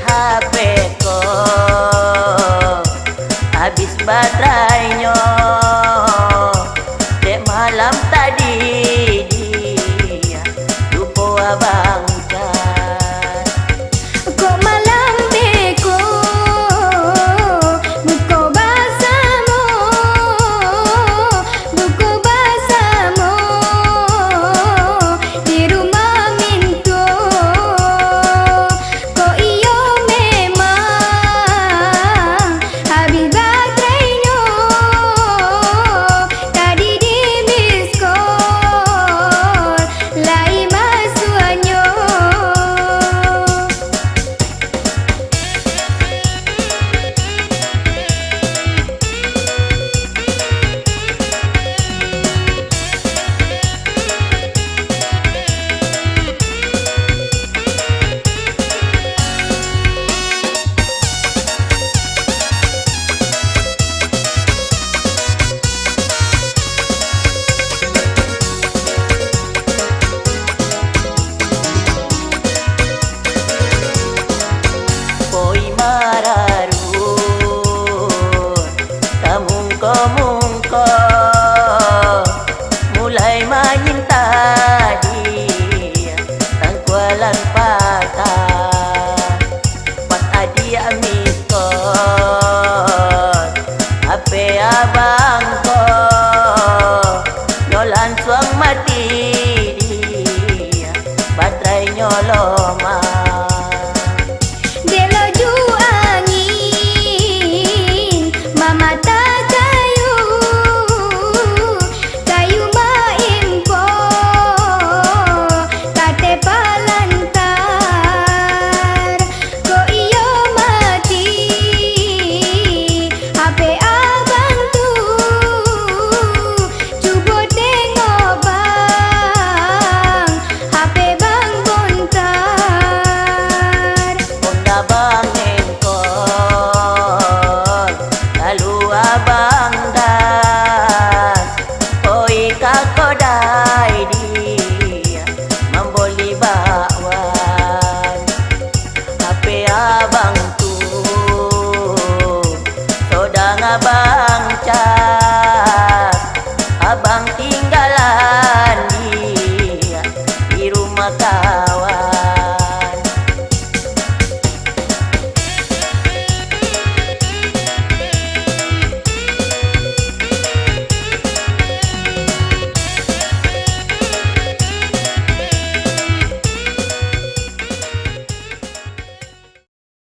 HP ko habis baterainya. Dek malam tadi dia lupa abang cat. Kok malam beko buko basamu, buko basamu di rumah minto. Kok iyo memang habis baterainya tadi di miss call lai masuanyo. Poi mararu kamungko-mungko mulai menyinta dia tangkualan patah pas adia miskol HP abang ko nyolan suang mati dia baterai nyoloma. Delo ju angin mama tak kayu kayu maimpo kate palantar. Kok iyo mati HP abang tu cuba tengok bang HP bang bontar. Honda bang engkol lalu abang das oi kakodai dia memboli bakwan. HP abang tu sodang abang cas abang tinggalan